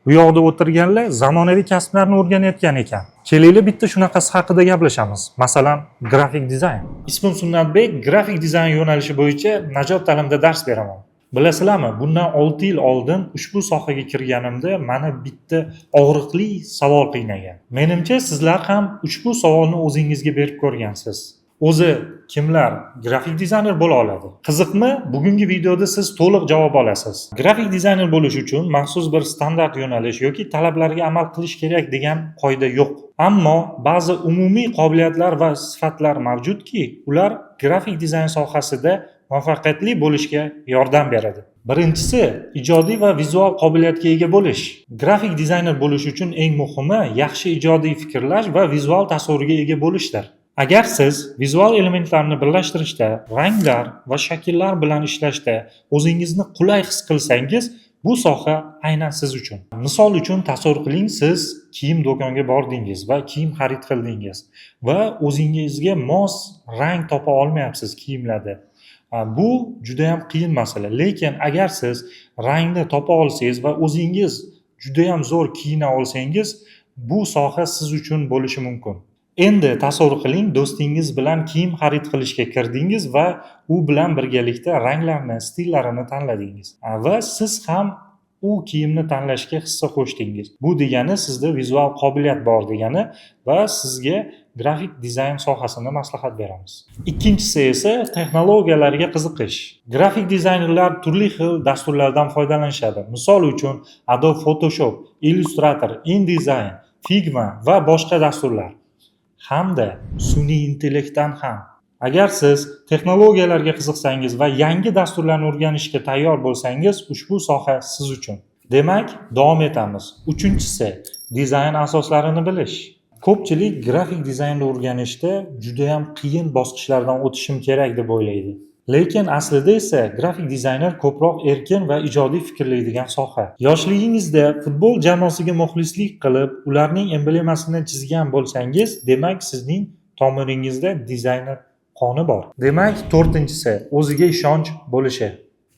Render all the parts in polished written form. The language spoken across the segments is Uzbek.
Bu yoqda o'tirganlar zamonaviy kasblarni o'rganayotgan ekan. Kelaylik bitta shunaqasi haqida gaplashamiz. Masalan, grafik dizayn. Ismim Sunnatbek, grafik dizayn yo'nalishi bo'yicha Najot ta'limda dars beraman. Bilasizlarmi, bundan 6 yil oldin ushbu sohaga kirganimda meni bitta og'riqli savol qiynagan. Menimcha sizlar ham ushbu savolni o'zingizga berib ko'rgansiz. O'zi kimlar grafik dizayner bo'la oladi? Qiziqmi? Bugungi videoda siz to'liq javob olasiz. Grafik dizayner bo'lish uchun maxsus bir standart yo'nalish yoki talablarga amal qilish kerak degan qoida yo'q. Ammo ba'zi umumiy qobiliyatlar va sifatlar mavjudki, ular grafik dizayn sohasida muvaffaqiyatli bo'lishga yordam beradi. Birinchisi, ijodiy va vizual qobiliyatga ega bo'lish. Grafik dizayner bo'lish uchun eng muhimi yaxshi ijodiy fikrlash va vizual tasavvurga ega bo'lishdir. Agar siz vizual elementlarni birlashtirishda, ranglar va shakllar bilan ishlashda o'zingizni qulay his qilsangiz, bu soha aynan siz uchun. Misol uchun tasavvur qiling, siz kiyim do'koniga bordingiz va kiyim xarid qildingiz va o'zingizga mos rang topa olmayapsiz kiyimlarda. Bu juda ham qiyin masala. Lekin agar siz rangni topa olsangiz va o'zingiz juda ham zo'r kiyina olsangiz, bu soha siz uchun bo'lishi mumkin. Endi tasavvur qiling, do'stingiz bilan kiyim xarid qilishga kirdingiz va u bilan birgalikda ranglarni, stillarini tanladingiz. Va siz ham u kiyimni tanlashga hissa qo'shdingiz. Bu degani sizda vizual qobiliyat bor degani va sizga grafik dizayn sohasini maslahat beramiz. Ikkinchisi esa texnologiyalarga qiziqish. Grafik dizaynerlar turli xil dasturlardan foydalanishadi. Misol uchun Adobe Photoshop, Illustrator, InDesign, Figma va boshqa dasturlar. Hamda sun'iy intellektdan ham. Agar siz texnologiyalarga qiziqsangiz va yangi dasturlarni o'rganishga tayyor bo'lsangiz, ushbu soha siz uchun. Demak, davom etamiz. Uchinchisi, dizayn asoslarini bilish. Ko'pchilik grafik dizaynni o'rganishda juda ham qiyin bosqichlardan o'tishim kerak deb o'ylaydi. Lekin aslida esa grafik dizayner ko'proq erkin va ijodiy fikrlaydigan soha. Yoshligingizda futbol jamoasiga muxlislik qilib, ularning emblemasini chizgan bo'lsangiz, demak sizning tomiringizda dizayner qoni bor. Demak, to'rtinchisi, o'ziga ishonch bo'lishi.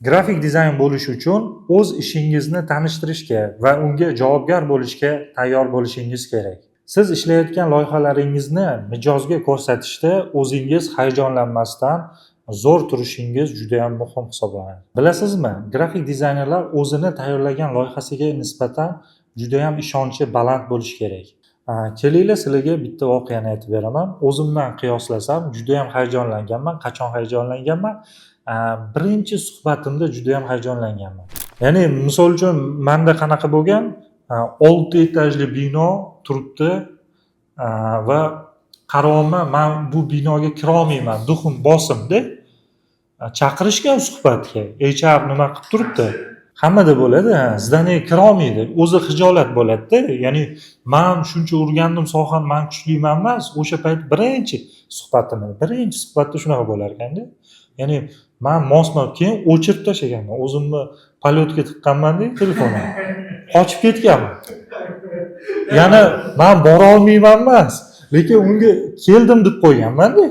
Grafik dizayn bo'lish uchun o'z ishingizni tanishtirishga va unga javobgar bo'lishga tayyor bo'lishingiz kerak. Siz ishlayotgan loyihalaringizni mijozga ko'rsatishda o'zingiz hayajonlanmasdan zo'r turishingiz juda ham muhim hisoblanadi. Bilasizmi, grafik dizaynerlar o'zini tayyorlagan loyihasiga nisbatan juda ham ishonchi baland bo'lishi kerak. Kelaylik sizlarga bitta voqeani aytib beraman. O'zimdan qiyoslasam juda ham hayajonlanganman. Qachon hayajonlanganman? Birinchi suhbatimda juda ham hayajonlanganman. Ya'ni misol uchun menda qanaqa bo'lgan? 6 etajli bino turibdi va qaroqman, men bu binoga kira olmayman, duxim bosimda. Chaqirishgan suhbatga, HR nima qilib turibdi? Hammada bo'ladi, zdaniyaga kira olmaydi. O'zi xijolat bo'ladi-da. Ya'ni men shuncha o'rgandim sohani, men kuchliman emas. O'sha payt birinchi suhbatda shunaqa bo'lar ekanda. Ya'ni men mosman, keyin o'chirib tashlaganman. O'zimni polyotga tiqqanman-da telefonni. Qochib ketganman. Ya'ni men bora olmayman emas, lekin unga keldim deb qo'yganman-da.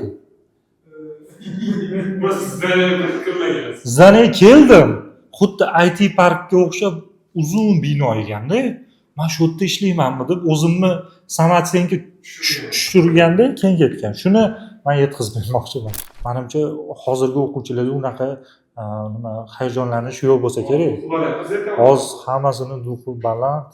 Zdaniyaga keldim. Xuddi IT parkka o'xshab uzun bino ekanda. Men shu yerda ishlaymanmi deb o'zimni Samatsenga tushirganda keyin ketgan. Shuni men yetkazib bermoqchiman. Menimcha hozirgi o'quvchilarda unaqa hayajonlanish yo'q bo'lsa kerak. Hozir hammasini duxi baland,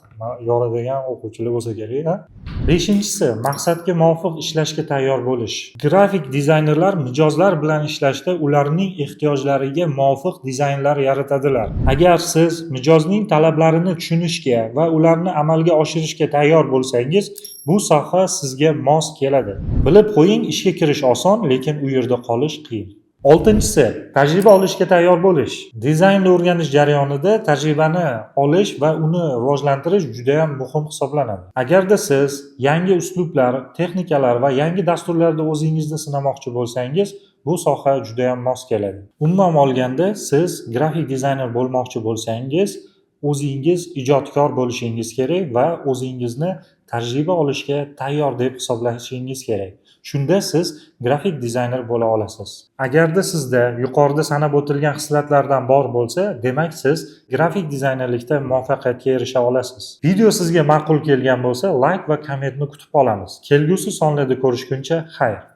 yoradigan o'quvchilar bo'lsa kerak. Beshinchisi, maqsadga muvofiq ishlashga tayyor bo'lish. Grafik dizaynerlar mijozlar bilan ishlashda ularning ehtiyojlariga muvofiq dizaynlar yaratadilar. Agar siz mijozning talablarini tushunishga va ularni amalga oshirishga tayyor bo'lsangiz, bu soha sizga mos keladi. Bilib qo'ying, ishga kirish oson, lekin u yerda qolish qiyin. Oltinchisi, tajriba olishga tayyor bo'lish. Dizaynni o'rganish jarayonida tajribani olish va uni rivojlantirish juda ham muhim hisoblanadi. Agarda siz yangi uslublar, texnikalar va yangi dasturlarda o'zingizni sinamoqchi bo'lsangiz, bu soha juda ham mos keladi. Umuman olganda, siz grafik dizayner bo'lmoqchi bo'lsangiz, o'zingiz ijodkor bo'lishingiz kerak va o'zingizni tajriba olishga tayyor deb hisoblashingiz kerak. Shunda siz grafik dizayner bo'la olasiz. Agarda sizda yuqorida sanab o'tilgan xislatlardan bor bo'lsa, demak siz grafik dizaynerlikda muvaffaqiyatga erisha olasiz. Video sizga ma'qul kelgan bo'lsa, like va kommentni kutib qolamiz. Kelgusi sonlarda ko'rishguncha xayr.